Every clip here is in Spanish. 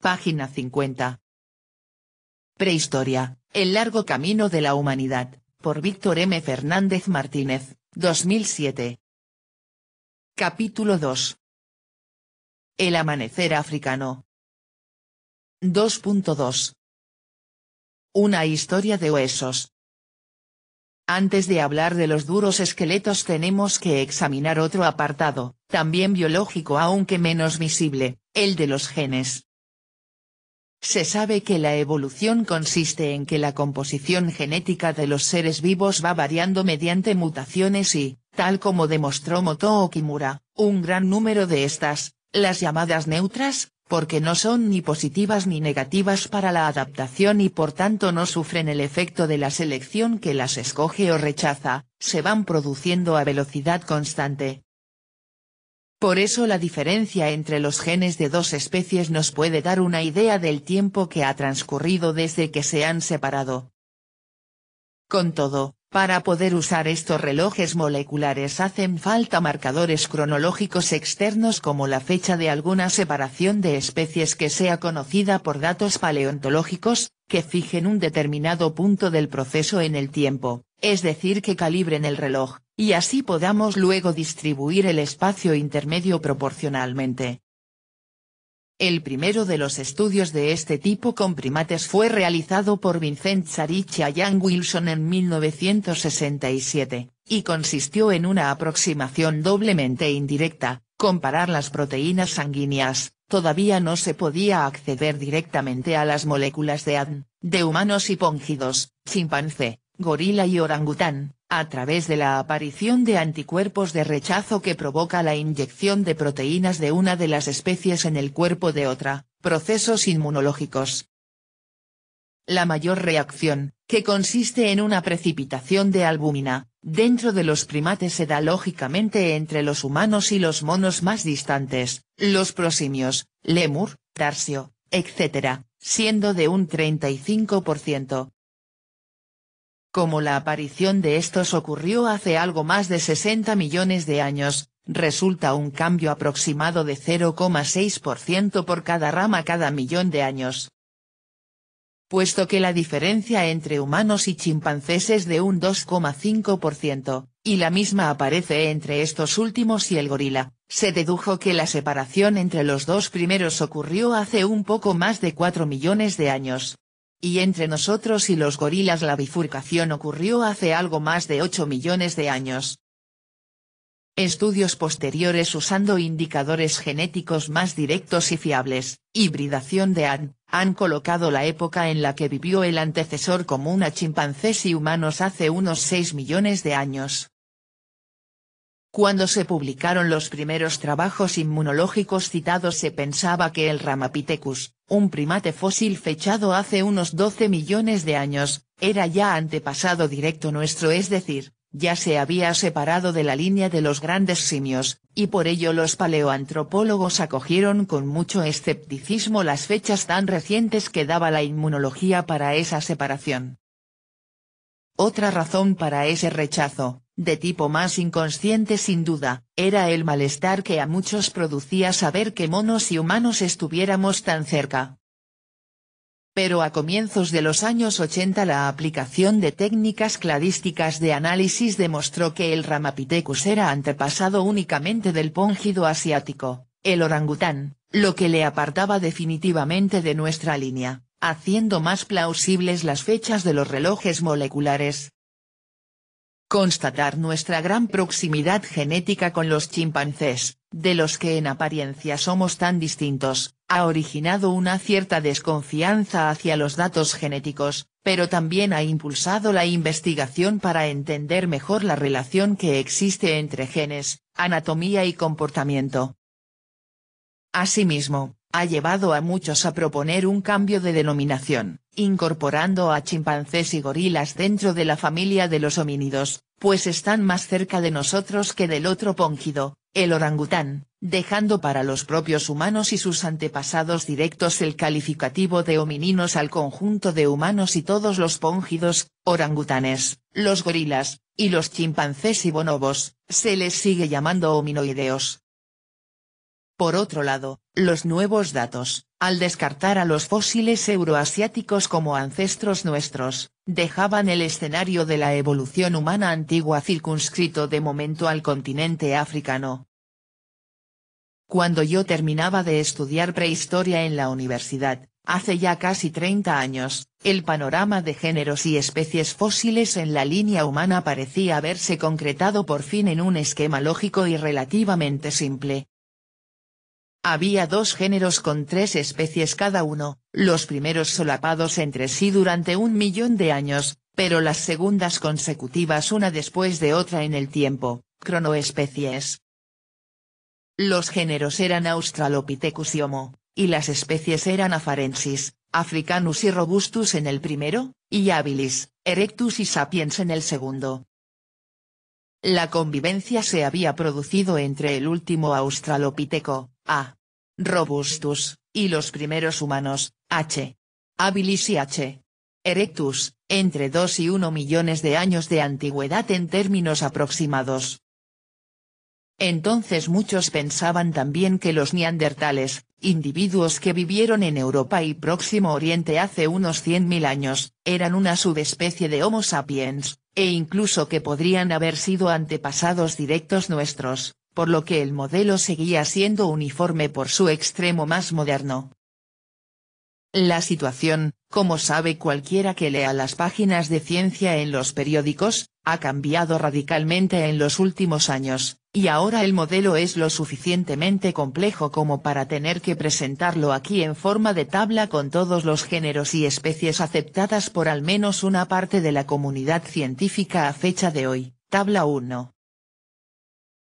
Página 50. Prehistoria, el largo camino de la humanidad, por Víctor M. Fernández Martínez, 2007. Capítulo 2. El amanecer africano. 2.2. Una historia de huesos. Antes de hablar de los duros esqueletos tenemos que examinar otro apartado, también biológico aunque menos visible, el de los genes. Se sabe que la evolución consiste en que la composición genética de los seres vivos va variando mediante mutaciones y, tal como demostró Motoo Kimura, un gran número de estas, las llamadas neutras, porque no son ni positivas ni negativas para la adaptación y por tanto no sufren el efecto de la selección que las escoge o rechaza, se van produciendo a velocidad constante. Por eso la diferencia entre los genes de dos especies nos puede dar una idea del tiempo que ha transcurrido desde que se han separado. Con todo, para poder usar estos relojes moleculares hacen falta marcadores cronológicos externos como la fecha de alguna separación de especies que sea conocida por datos paleontológicos, que fijen un determinado punto del proceso en el tiempo, es decir que calibren el reloj, y así podamos luego distribuir el espacio intermedio proporcionalmente. El primero de los estudios de este tipo con primates fue realizado por Vincent Charich y Ian Wilson en 1967, y consistió en una aproximación doblemente indirecta, comparar las proteínas sanguíneas. Todavía no se podía acceder directamente a las moléculas de ADN, de humanos y póngidos, chimpancé, gorila y orangután, a través de la aparición de anticuerpos de rechazo que provoca la inyección de proteínas de una de las especies en el cuerpo de otra, procesos inmunológicos. La mayor reacción, que consiste en una precipitación de albúmina, dentro de los primates se da lógicamente entre los humanos y los monos más distantes, los prosimios, lémur, tarsio, etc., siendo de un 35%. Como la aparición de estos ocurrió hace algo más de 60 millones de años, resulta un cambio aproximado de 0,6% por cada rama cada millón de años. Puesto que la diferencia entre humanos y chimpancés es de un 2,5%, y la misma aparece entre estos últimos y el gorila, se dedujo que la separación entre los dos primeros ocurrió hace un poco más de 4 millones de años. Y entre nosotros y los gorilas la bifurcación ocurrió hace algo más de 8 millones de años. Estudios posteriores usando indicadores genéticos más directos y fiables, hibridación de ADN, han colocado la época en la que vivió el antecesor común a chimpancés y humanos hace unos 6 millones de años. Cuando se publicaron los primeros trabajos inmunológicos citados se pensaba que el Ramapithecus, un primate fósil fechado hace unos 12 millones de años, era ya antepasado directo nuestro, es decir, ya se había separado de la línea de los grandes simios, y por ello los paleoantropólogos acogieron con mucho escepticismo las fechas tan recientes que daba la inmunología para esa separación. Otra razón para ese rechazo, de tipo más inconsciente sin duda, era el malestar que a muchos producía saber que monos y humanos estuviéramos tan cerca. Pero a comienzos de los años 80 la aplicación de técnicas cladísticas de análisis demostró que el Ramapithecus era antepasado únicamente del póngido asiático, el orangután, lo que le apartaba definitivamente de nuestra línea, haciendo más plausibles las fechas de los relojes moleculares. Constatar nuestra gran proximidad genética con los chimpancés, de los que en apariencia somos tan distintos, ha originado una cierta desconfianza hacia los datos genéticos, pero también ha impulsado la investigación para entender mejor la relación que existe entre genes, anatomía y comportamiento. Asimismo, ha llevado a muchos a proponer un cambio de denominación, incorporando a chimpancés y gorilas dentro de la familia de los homínidos, pues están más cerca de nosotros que del otro póngido, el orangután, dejando para los propios humanos y sus antepasados directos el calificativo de homininos al conjunto de humanos y todos los póngidos, orangutanes, los gorilas, y los chimpancés y bonobos, se les sigue llamando hominoideos. Por otro lado, los nuevos datos, Al descartar a los fósiles euroasiáticos como ancestros nuestros, dejaban el escenario de la evolución humana antigua circunscrito de momento al continente africano. Cuando yo terminaba de estudiar prehistoria en la universidad, hace ya casi 30 años, el panorama de géneros y especies fósiles en la línea humana parecía haberse concretado por fin en un esquema lógico y relativamente simple. Había 2 géneros con 3 especies cada uno, los primeros solapados entre sí durante 1 millón de años, pero las segundas consecutivas una después de otra en el tiempo, cronoespecies. Los géneros eran Australopithecus y Homo, y las especies eran Afarensis, Africanus y Robustus en el primero, y Habilis, Erectus y Sapiens en el segundo. La convivencia se había producido entre el último Australopiteco, A. Robustus, y los primeros humanos, H. habilis y H. erectus, entre 2 y 1 millones de años de antigüedad en términos aproximados. Entonces muchos pensaban también que los neandertales, individuos que vivieron en Europa y Próximo Oriente hace unos 100.000 años, eran una subespecie de Homo sapiens, e incluso que podrían haber sido antepasados directos nuestros, por lo que el modelo seguía siendo uniforme por su extremo más moderno. La situación, como sabe cualquiera que lea las páginas de ciencia en los periódicos, ha cambiado radicalmente en los últimos años, y ahora el modelo es lo suficientemente complejo como para tener que presentarlo aquí en forma de tabla con todos los géneros y especies aceptadas por al menos una parte de la comunidad científica a fecha de hoy, tabla 1.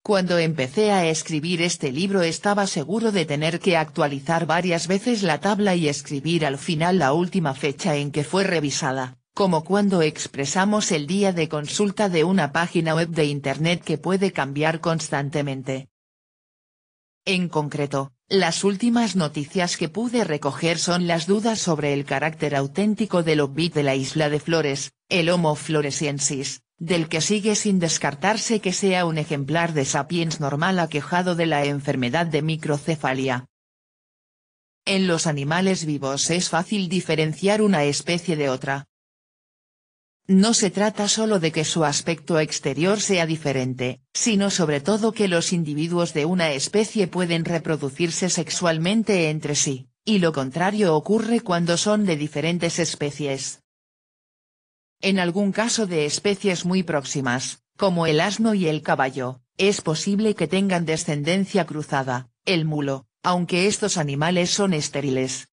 Cuando empecé a escribir este libro estaba seguro de tener que actualizar varias veces la tabla y escribir al final la última fecha en que fue revisada, como cuando expresamos el día de consulta de una página web de Internet que puede cambiar constantemente. En concreto, las últimas noticias que pude recoger son las dudas sobre el carácter auténtico del hobbit de la isla de Flores, el Homo floresiensis, del que sigue sin descartarse que sea un ejemplar de sapiens normal aquejado de la enfermedad de microcefalia. En los animales vivos es fácil diferenciar una especie de otra. No se trata solo de que su aspecto exterior sea diferente, sino sobre todo que los individuos de una especie pueden reproducirse sexualmente entre sí, y lo contrario ocurre cuando son de diferentes especies. En algún caso de especies muy próximas, como el asno y el caballo, es posible que tengan descendencia cruzada, el mulo, aunque estos animales son estériles.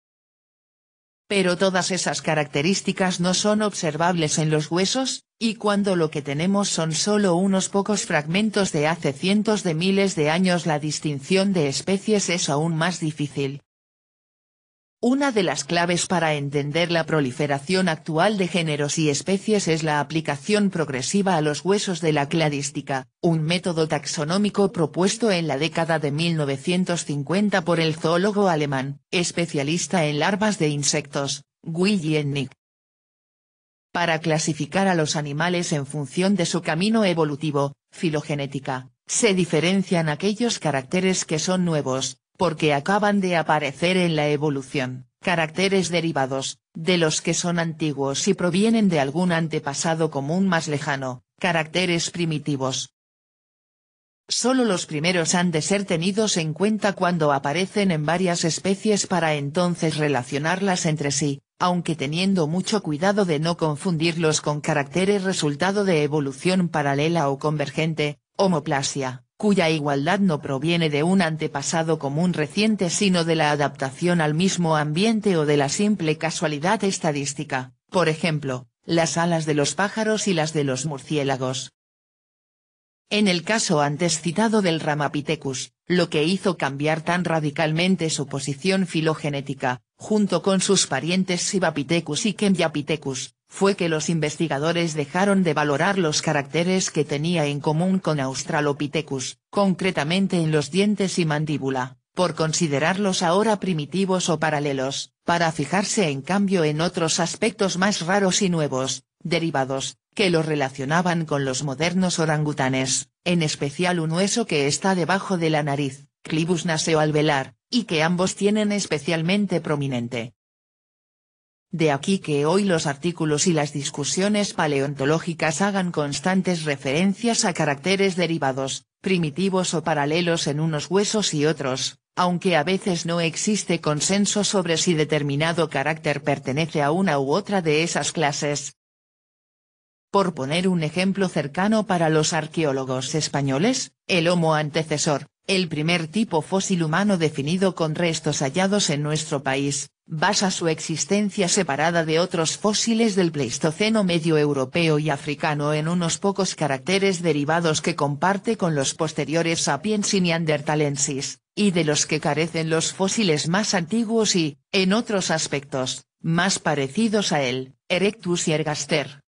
Pero todas esas características no son observables en los huesos, y cuando lo que tenemos son solo unos pocos fragmentos de hace cientos de miles de años la distinción de especies es aún más difícil. Una de las claves para entender la proliferación actual de géneros y especies es la aplicación progresiva a los huesos de la cladística, un método taxonómico propuesto en la década de 1950 por el zoólogo alemán, especialista en larvas de insectos, Wilhelm Nick. Para clasificar a los animales en función de su camino evolutivo, filogenética, se diferencian aquellos caracteres que son nuevos, porque acaban de aparecer en la evolución, caracteres derivados, de los que son antiguos y provienen de algún antepasado común más lejano, caracteres primitivos. Solo los primeros han de ser tenidos en cuenta cuando aparecen en varias especies para entonces relacionarlas entre sí, aunque teniendo mucho cuidado de no confundirlos con caracteres resultado de evolución paralela o convergente, homoplasia, cuya igualdad no proviene de un antepasado común reciente sino de la adaptación al mismo ambiente o de la simple casualidad estadística, por ejemplo, las alas de los pájaros y las de los murciélagos. En el caso antes citado del Ramapithecus, lo que hizo cambiar tan radicalmente su posición filogenética, junto con sus parientes Sivapithecus y Kemyapithecus, fue que los investigadores dejaron de valorar los caracteres que tenía en común con Australopithecus, concretamente en los dientes y mandíbula, por considerarlos ahora primitivos o paralelos, para fijarse en cambio en otros aspectos más raros y nuevos, derivados, que los relacionaban con los modernos orangutanes, en especial un hueso que está debajo de la nariz, Clivus naseo-alveolar, y que ambos tienen especialmente prominente. De aquí que hoy los artículos y las discusiones paleontológicas hagan constantes referencias a caracteres derivados, primitivos o paralelos en unos huesos y otros, aunque a veces no existe consenso sobre si determinado carácter pertenece a una u otra de esas clases. Por poner un ejemplo cercano para los arqueólogos españoles, el Homo antecesor, el primer tipo fósil humano definido con restos hallados en nuestro país, basa su existencia separada de otros fósiles del Pleistoceno medio europeo y africano en unos pocos caracteres derivados que comparte con los posteriores sapiens y neanderthalensis, y de los que carecen los fósiles más antiguos y, en otros aspectos, más parecidos a él, Erectus y Ergaster.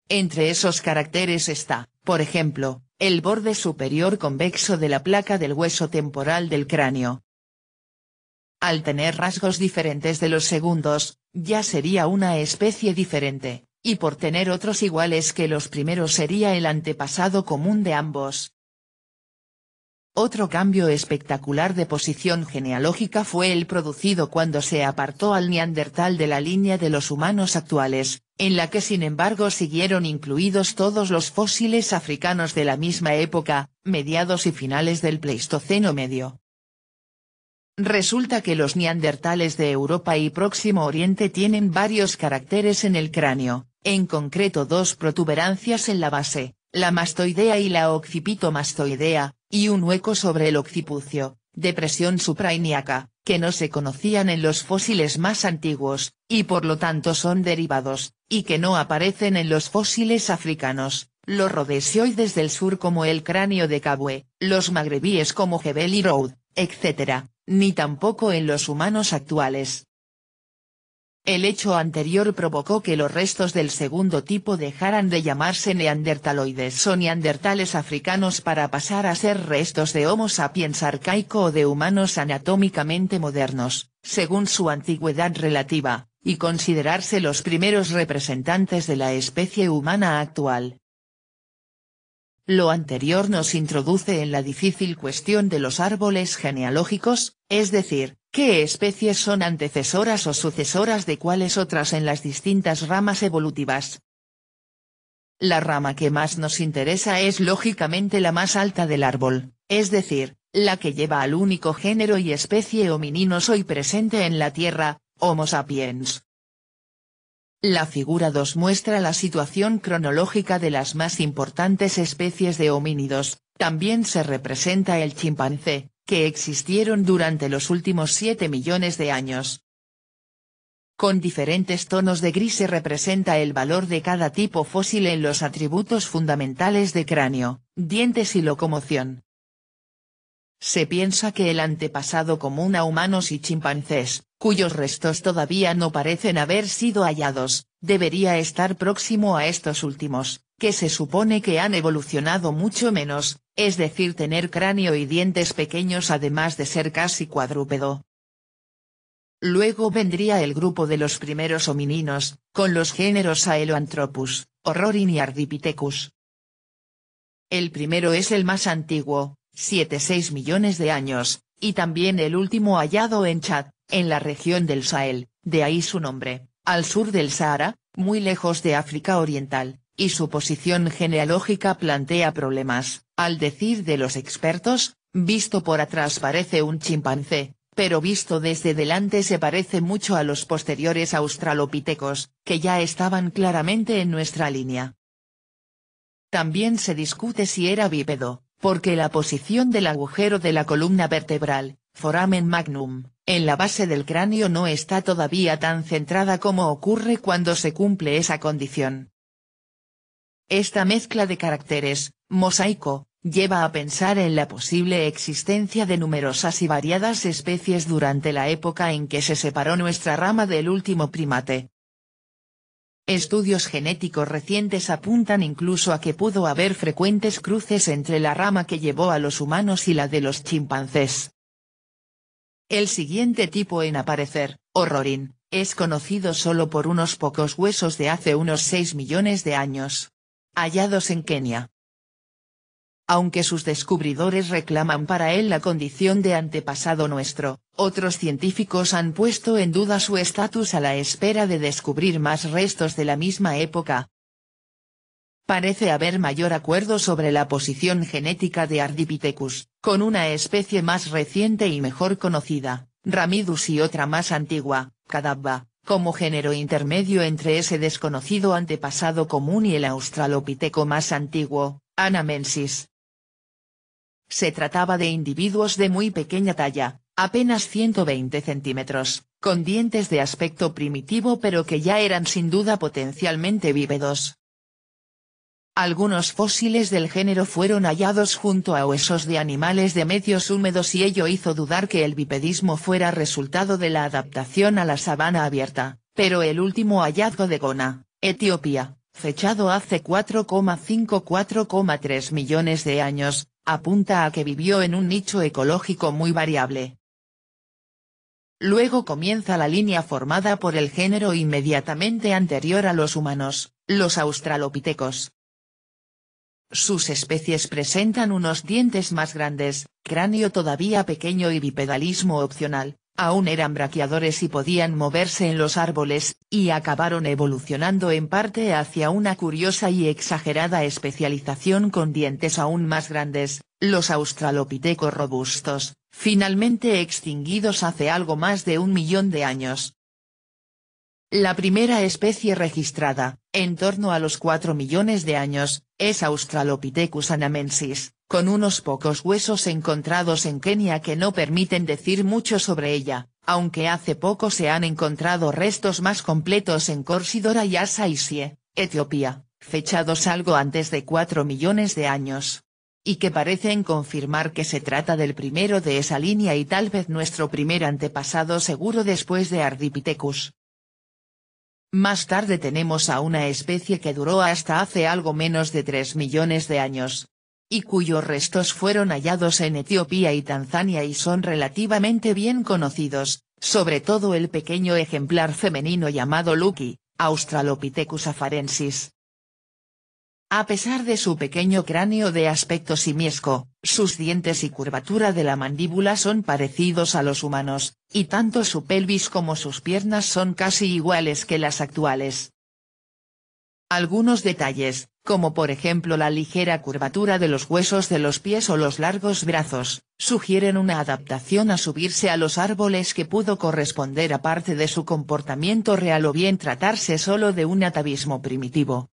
Entre esos caracteres está, por ejemplo, el borde superior convexo de la placa del hueso temporal del cráneo. Al tener rasgos diferentes de los segundos, ya sería una especie diferente, y por tener otros iguales que los primeros sería el antepasado común de ambos. Otro cambio espectacular de posición genealógica fue el producido cuando se apartó al neandertal de la línea de los humanos actuales, en la que sin embargo siguieron incluidos todos los fósiles africanos de la misma época, mediados y finales del Pleistoceno medio. Resulta que los neandertales de Europa y Próximo Oriente tienen varios caracteres en el cráneo, en concreto dos protuberancias en la base, la mastoidea y la occipitomastoidea, y un hueco sobre el occipucio, depresión suprailíaca, que no se conocían en los fósiles más antiguos, y por lo tanto son derivados, y que no aparecen en los fósiles africanos, los rhodesioides del sur como el cráneo de Kabwe, los magrebíes como Jebel y Roud, etc., ni tampoco en los humanos actuales. El hecho anterior provocó que los restos del segundo tipo dejaran de llamarse neandertaloides o neandertales africanos para pasar a ser restos de Homo sapiens arcaico o de humanos anatómicamente modernos, según su antigüedad relativa, y considerarse los primeros representantes de la especie humana actual. Lo anterior nos introduce en la difícil cuestión de los árboles genealógicos, es decir, ¿qué especies son antecesoras o sucesoras de cuáles otras en las distintas ramas evolutivas? La rama que más nos interesa es lógicamente la más alta del árbol, es decir, la que lleva al único género y especie homininos hoy presente en la Tierra, Homo sapiens. La figura 2 muestra la situación cronológica de las más importantes especies de homínidos, también se representa el chimpancé, que existieron durante los últimos 7 millones de años. Con diferentes tonos de gris se representa el valor de cada tipo fósil en los atributos fundamentales de cráneo, dientes y locomoción. Se piensa que el antepasado común a humanos y chimpancés, cuyos restos todavía no parecen haber sido hallados, debería estar próximo a estos últimos, que se supone que han evolucionado mucho menos, es decir tener cráneo y dientes pequeños además de ser casi cuadrúpedo. Luego vendría el grupo de los primeros homininos, con los géneros Sahelanthropus, Horrorin y Ardipithecus. El primero es el más antiguo, 7-6 millones de años, y también el último hallado en Chad, en la región del Sahel, de ahí su nombre, al sur del Sahara, muy lejos de África Oriental, y su posición genealógica plantea problemas, al decir de los expertos, visto por atrás parece un chimpancé, pero visto desde delante se parece mucho a los posteriores australopitecos, que ya estaban claramente en nuestra línea. También se discute si era bípedo, porque la posición del agujero de la columna vertebral, foramen magnum, en la base del cráneo no está todavía tan centrada como ocurre cuando se cumple esa condición. Esta mezcla de caracteres, mosaico, lleva a pensar en la posible existencia de numerosas y variadas especies durante la época en que se separó nuestra rama del último primate. Estudios genéticos recientes apuntan incluso a que pudo haber frecuentes cruces entre la rama que llevó a los humanos y la de los chimpancés. El siguiente tipo en aparecer, Horrorin, es conocido solo por unos pocos huesos de hace unos 6 millones de años. Hallados en Kenia. Aunque sus descubridores reclaman para él la condición de antepasado nuestro, otros científicos han puesto en duda su estatus a la espera de descubrir más restos de la misma época. Parece haber mayor acuerdo sobre la posición genética de Ardipithecus, con una especie más reciente y mejor conocida, Ramidus, y otra más antigua, Cadabra, como género intermedio entre ese desconocido antepasado común y el australopiteco más antiguo, Anamensis. Se trataba de individuos de muy pequeña talla, apenas 120 centímetros, con dientes de aspecto primitivo pero que ya eran sin duda potencialmente bípedos. Algunos fósiles del género fueron hallados junto a huesos de animales de medios húmedos y ello hizo dudar que el bipedismo fuera resultado de la adaptación a la sabana abierta, pero el último hallazgo de Gona, Etiopía, fechado hace 4,5–4,3 millones de años, apunta a que vivió en un nicho ecológico muy variable. Luego comienza la línea formada por el género inmediatamente anterior a los humanos, los australopitecos. Sus especies presentan unos dientes más grandes, cráneo todavía pequeño y bipedalismo opcional, aún eran braquiadores y podían moverse en los árboles, y acabaron evolucionando en parte hacia una curiosa y exagerada especialización con dientes aún más grandes, los australopitecos robustos, finalmente extinguidos hace algo más de 1 millón de años. La primera especie registrada, en torno a los 4 millones de años, es Australopithecus anamensis, con unos pocos huesos encontrados en Kenia que no permiten decir mucho sobre ella, aunque hace poco se han encontrado restos más completos en Corsidora y Asaisie, Etiopía, fechados algo antes de 4 millones de años. Y que parecen confirmar que se trata del primero de esa línea y tal vez nuestro primer antepasado seguro después de Ardipithecus. Más tarde tenemos a una especie que duró hasta hace algo menos de 3 millones de años, y cuyos restos fueron hallados en Etiopía y Tanzania y son relativamente bien conocidos, sobre todo el pequeño ejemplar femenino llamado Luki, Australopithecus afarensis. A pesar de su pequeño cráneo de aspecto simiesco, sus dientes y curvatura de la mandíbula son parecidos a los humanos, y tanto su pelvis como sus piernas son casi iguales que las actuales. Algunos detalles, como por ejemplo la ligera curvatura de los huesos de los pies o los largos brazos, sugieren una adaptación a subirse a los árboles que pudo corresponder a parte de su comportamiento real o bien tratarse solo de un atavismo primitivo.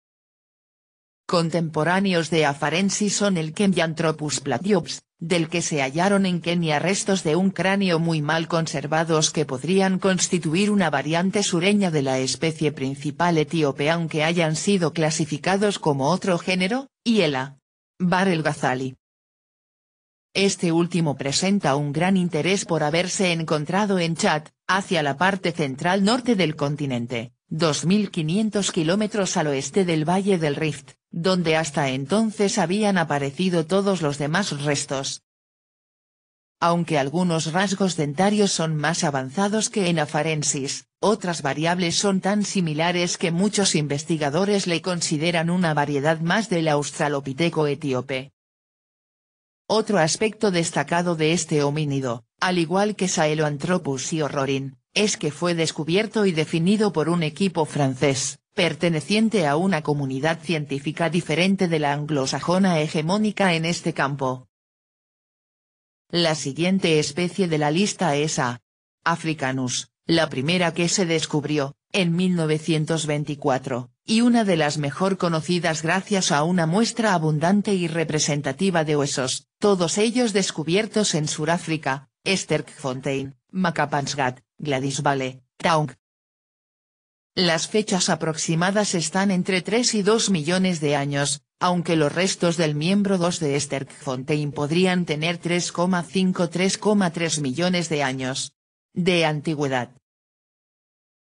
Contemporáneos de Afarensis son el Kemyanthropus platyops, del que se hallaron en Kenia restos de un cráneo muy mal conservados que podrían constituir una variante sureña de la especie principal etíope aunque hayan sido clasificados como otro género, y el Bar el Ghazali. Este último presenta un gran interés por haberse encontrado en Chad, hacia la parte central norte del continente, 2.500 kilómetros al oeste del Valle del Rift, donde hasta entonces habían aparecido todos los demás restos. Aunque algunos rasgos dentarios son más avanzados que en Afarensis, otras variables son tan similares que muchos investigadores le consideran una variedad más del Australopiteco etíope. Otro aspecto destacado de este homínido, al igual que Sahelanthropus y Orrorin, es que fue descubierto y definido por un equipo francés, perteneciente a una comunidad científica diferente de la anglosajona hegemónica en este campo. La siguiente especie de la lista es A. africanus, la primera que se descubrió, en 1924, y una de las mejor conocidas gracias a una muestra abundante y representativa de huesos, todos ellos descubiertos en Suráfrica, Sterkfontein, Makapansgat, Gladys Valley, Taung. Las fechas aproximadas están entre 3 y 2 millones de años, aunque los restos del miembro 2 de Sterkfontein podrían tener 3,5–3,3 millones de años de antigüedad.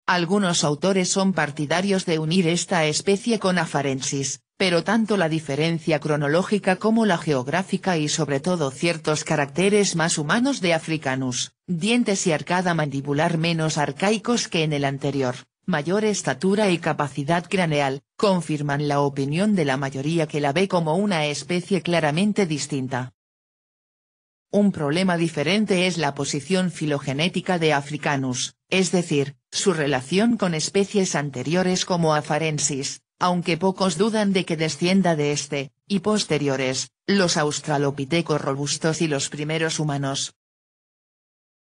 Algunos autores son partidarios de unir esta especie con Afarensis, pero tanto la diferencia cronológica como la geográfica y sobre todo ciertos caracteres más humanos de Africanus, dientes y arcada mandibular menos arcaicos que en el anterior, mayor estatura y capacidad craneal, confirman la opinión de la mayoría que la ve como una especie claramente distinta. Un problema diferente es la posición filogenética de Africanus, es decir, su relación con especies anteriores como Afarensis, aunque pocos dudan de que descienda de este, y posteriores, los australopithecos robustos y los primeros humanos.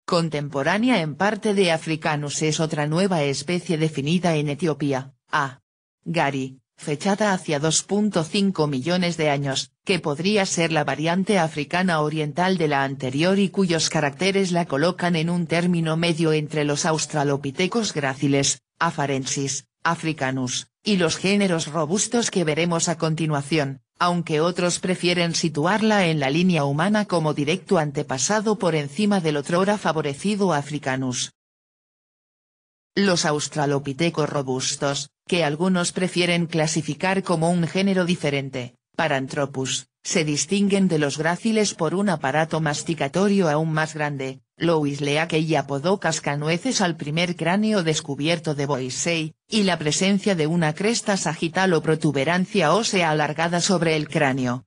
Contemporánea en parte de Africanus es otra nueva especie definida en Etiopía, A. Gari, fechada hacia 2.5 millones de años, que podría ser la variante africana oriental de la anterior y cuyos caracteres la colocan en un término medio entre los australopithecos gráciles, Afarensis, Africanus, y los géneros robustos que veremos a continuación, aunque otros prefieren situarla en la línea humana como directo antepasado por encima del otrora favorecido Africanus. Los australopithecos robustos, que algunos prefieren clasificar como un género diferente, Paranthropus, se distinguen de los gráciles por un aparato masticatorio aún más grande, Louis Leakey y apodó cascanueces al primer cráneo descubierto de Boisei, y la presencia de una cresta sagital o protuberancia ósea alargada sobre el cráneo.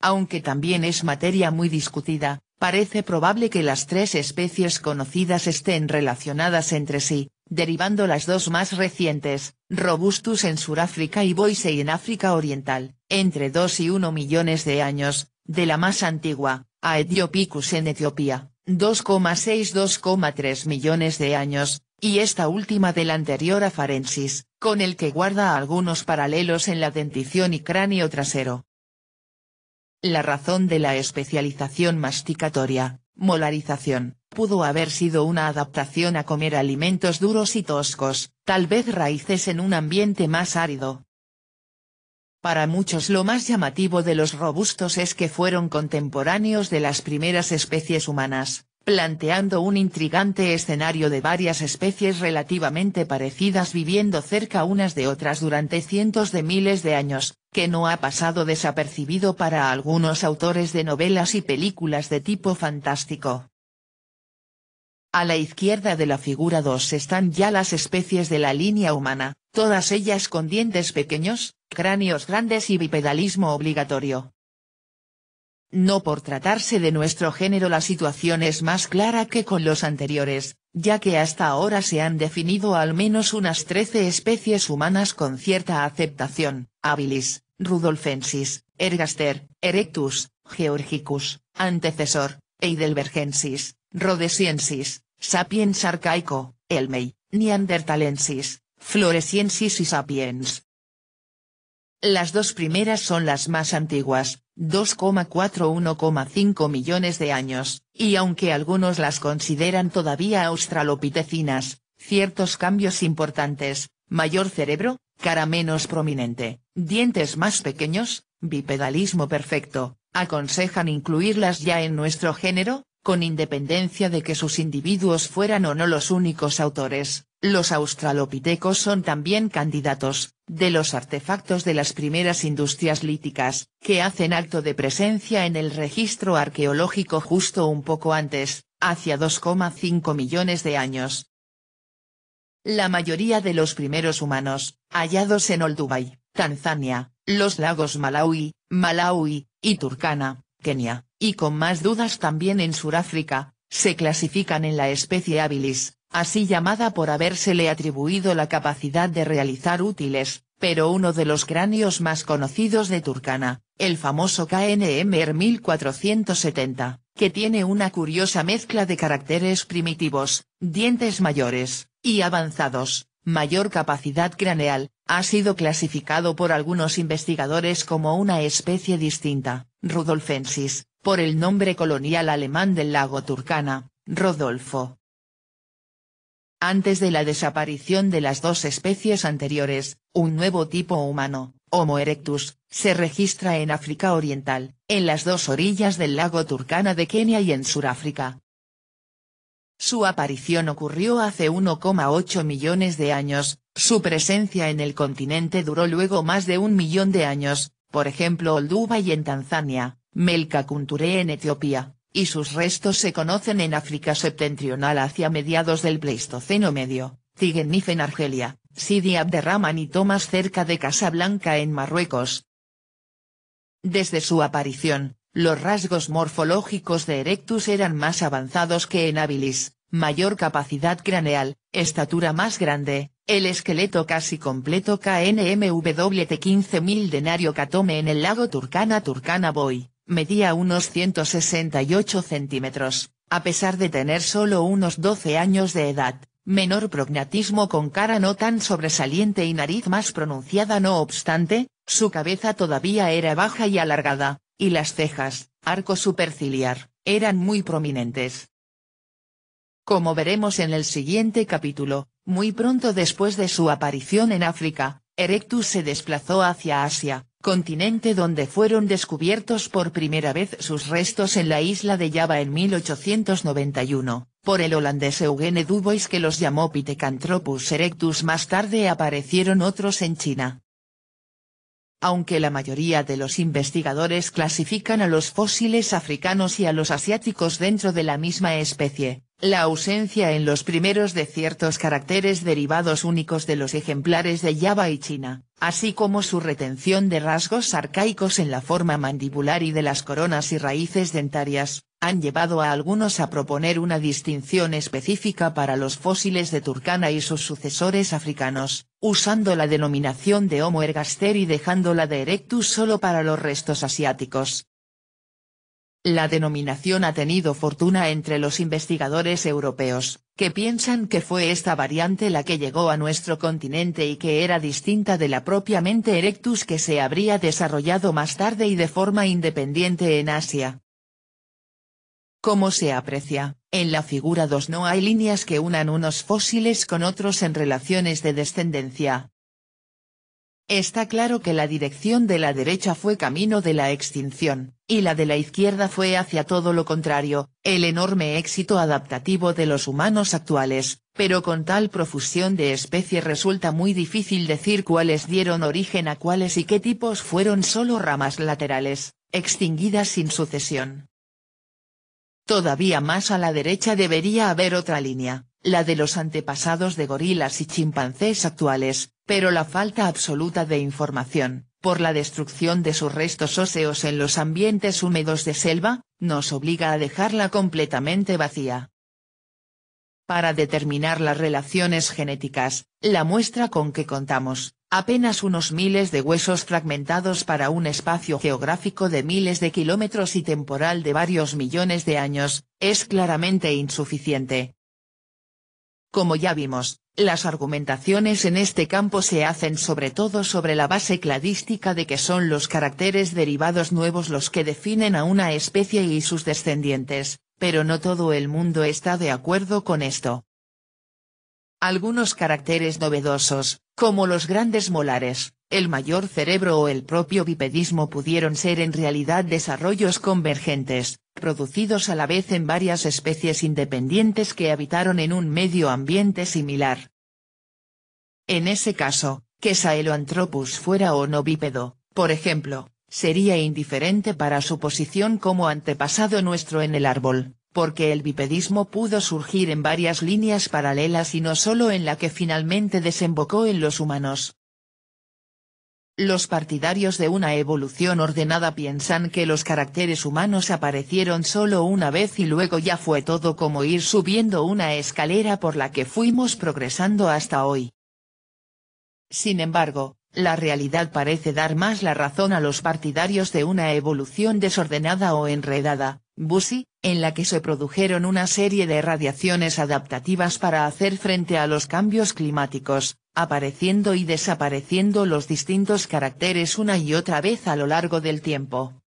Aunque también es materia muy discutida, parece probable que las tres especies conocidas estén relacionadas entre sí, derivando las dos más recientes, Robustus en Suráfrica y Boisei en África Oriental, entre 2 y 1 millones de años, de la más antigua, Aethiopicus en Etiopía, 2,6–2,3 millones de años, y esta última del anterior Afarensis, con el que guarda algunos paralelos en la dentición y cráneo trasero. La razón de la especialización masticatoria, molarización, pudo haber sido una adaptación a comer alimentos duros y toscos, tal vez raíces en un ambiente más árido. Para muchos lo más llamativo de los robustos es que fueron contemporáneos de las primeras especies humanas, planteando un intrigante escenario de varias especies relativamente parecidas viviendo cerca unas de otras durante cientos de miles de años, que no ha pasado desapercibido para algunos autores de novelas y películas de tipo fantástico. A la izquierda de la figura 2 están ya las especies de la línea humana, todas ellas con dientes pequeños, cráneos grandes y bipedalismo obligatorio. No por tratarse de nuestro género la situación es más clara que con los anteriores, ya que hasta ahora se han definido al menos unas 13 especies humanas con cierta aceptación: Habilis, Rudolfensis, Ergaster, Erectus, Georgicus, antecesor, Heidelbergensis, Rhodesiensis, Sapiens arcaico, Elmey, Neanderthalensis, Floresiensis y Sapiens. Las dos primeras son las más antiguas, 2,4–1,5 millones de años, y aunque algunos las consideran todavía australopitecinas, ciertos cambios importantes, mayor cerebro, cara menos prominente, dientes más pequeños, bipedalismo perfecto, aconsejan incluirlas ya en nuestro género, con independencia de que sus individuos fueran o no los únicos autores. Los australopithecos son también candidatos, de los artefactos de las primeras industrias líticas, que hacen acto de presencia en el registro arqueológico justo un poco antes, hacia 2,5 millones de años. La mayoría de los primeros humanos, hallados en Olduvai, Tanzania, los lagos Malawi, y Turkana, Kenia, y con más dudas también en Suráfrica, se clasifican en la especie Habilis, así llamada por habérsele atribuido la capacidad de realizar útiles, pero uno de los cráneos más conocidos de Turkana, el famoso KNMR 1470, que tiene una curiosa mezcla de caracteres primitivos, dientes mayores, y avanzados, mayor capacidad craneal, ha sido clasificado por algunos investigadores como una especie distinta, Rudolfensis, por el nombre colonial alemán del lago Turkana, Rodolfo. Antes de la desaparición de las dos especies anteriores, un nuevo tipo humano, Homo erectus, se registra en África Oriental, en las dos orillas del lago Turkana de Kenia y en Suráfrica. Su aparición ocurrió hace 1,8 millones de años, su presencia en el continente duró luego más de 1 millón de años, por ejemplo Olduvai en Tanzania, Melka Kunture en Etiopía, y sus restos se conocen en África septentrional hacia mediados del Pleistoceno medio, Tigenif en Argelia, Sidi Abderrahman y Tomás cerca de Casablanca en Marruecos. Desde su aparición, los rasgos morfológicos de Erectus eran más avanzados que en habilis, mayor capacidad craneal, estatura más grande, el esqueleto casi completo KNMWT 15.000 denario Katome en el lago Turkana Boy, medía unos 168 centímetros, a pesar de tener solo unos 12 años de edad, menor prognatismo con cara no tan sobresaliente y nariz más pronunciada no obstante, su cabeza todavía era baja y alargada, y las cejas, arco superciliar, eran muy prominentes. Como veremos en el siguiente capítulo, muy pronto después de su aparición en África, Erectus se desplazó hacia Asia, continente donde fueron descubiertos por primera vez sus restos en la isla de Java en 1891, por el holandés Eugene Dubois que los llamó Pithecanthropus erectus. Más tarde aparecieron otros en China. Aunque la mayoría de los investigadores clasifican a los fósiles africanos y a los asiáticos dentro de la misma especie, la ausencia en los primeros de ciertos caracteres derivados únicos de los ejemplares de Java y China, así como su retención de rasgos arcaicos en la forma mandibular y de las coronas y raíces dentarias, han llevado a algunos a proponer una distinción específica para los fósiles de Turkana y sus sucesores africanos, usando la denominación de Homo ergaster y dejando la de Erectus solo para los restos asiáticos. La denominación ha tenido fortuna entre los investigadores europeos, que piensan que fue esta variante la que llegó a nuestro continente y que era distinta de la propiamente Erectus que se habría desarrollado más tarde y de forma independiente en Asia. Como se aprecia, en la figura 2 no hay líneas que unan unos fósiles con otros en relaciones de descendencia. Está claro que la dirección de la derecha fue camino de la extinción, y la de la izquierda fue hacia todo lo contrario, el enorme éxito adaptativo de los humanos actuales, pero con tal profusión de especies resulta muy difícil decir cuáles dieron origen a cuáles y qué tipos fueron solo ramas laterales, extinguidas sin sucesión. Todavía más a la derecha debería haber otra línea, la de los antepasados de gorilas y chimpancés actuales, pero la falta absoluta de información, por la destrucción de sus restos óseos en los ambientes húmedos de selva, nos obliga a dejarla completamente vacía. Para determinar las relaciones genéticas, la muestra con que contamos, apenas unos miles de huesos fragmentados para un espacio geográfico de miles de kilómetros y temporal de varios millones de años, es claramente insuficiente. Como ya vimos, las argumentaciones en este campo se hacen sobre todo sobre la base cladística de que son los caracteres derivados nuevos los que definen a una especie y sus descendientes, pero no todo el mundo está de acuerdo con esto. Algunos caracteres novedosos, como los grandes molares, el mayor cerebro o el propio bipedismo pudieron ser en realidad desarrollos convergentes, producidos a la vez en varias especies independientes que habitaron en un medio ambiente similar. En ese caso, que Sahelanthropus fuera o no bípedo, por ejemplo, sería indiferente para su posición como antepasado nuestro en el árbol, porque el bipedismo pudo surgir en varias líneas paralelas y no solo en la que finalmente desembocó en los humanos. Los partidarios de una evolución ordenada piensan que los caracteres humanos aparecieron solo una vez y luego ya fue todo como ir subiendo una escalera por la que fuimos progresando hasta hoy. Sin embargo, la realidad parece dar más la razón a los partidarios de una evolución desordenada o enredada, Bussy, en la que se produjeron una serie de radiaciones adaptativas para hacer frente a los cambios climáticos, apareciendo y desapareciendo los distintos caracteres una y otra vez a lo largo del tiempo.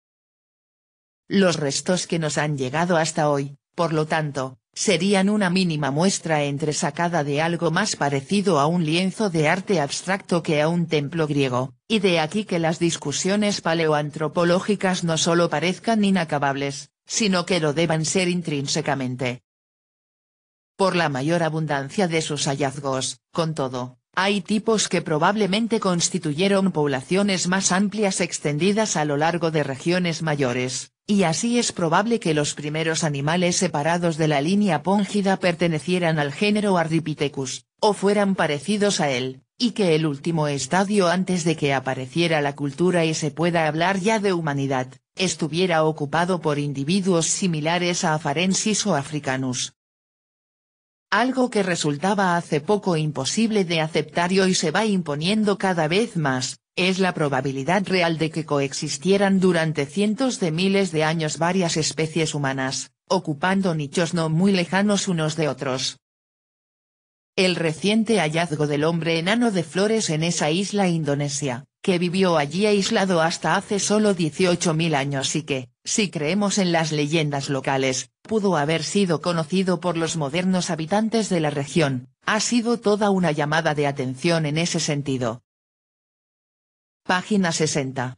Los restos que nos han llegado hasta hoy, por lo tanto, serían una mínima muestra entresacada de algo más parecido a un lienzo de arte abstracto que a un templo griego, y de aquí que las discusiones paleoantropológicas no solo parezcan inacabables, sino que lo deban ser intrínsecamente. Por la mayor abundancia de sus hallazgos, con todo, hay tipos que probablemente constituyeron poblaciones más amplias extendidas a lo largo de regiones mayores, y así es probable que los primeros animales separados de la línea póngida pertenecieran al género Ardipithecus, o fueran parecidos a él, y que el último estadio antes de que apareciera la cultura y se pueda hablar ya de humanidad, estuviera ocupado por individuos similares a Afarensis o Africanus. Algo que resultaba hace poco imposible de aceptar y hoy se va imponiendo cada vez más, es la probabilidad real de que coexistieran durante cientos de miles de años varias especies humanas, ocupando nichos no muy lejanos unos de otros. El reciente hallazgo del hombre enano de Flores en esa isla indonesia, que vivió allí aislado hasta hace solo 18.000 años y que, si creemos en las leyendas locales, pudo haber sido conocido por los modernos habitantes de la región, ha sido toda una llamada de atención en ese sentido. Página 60.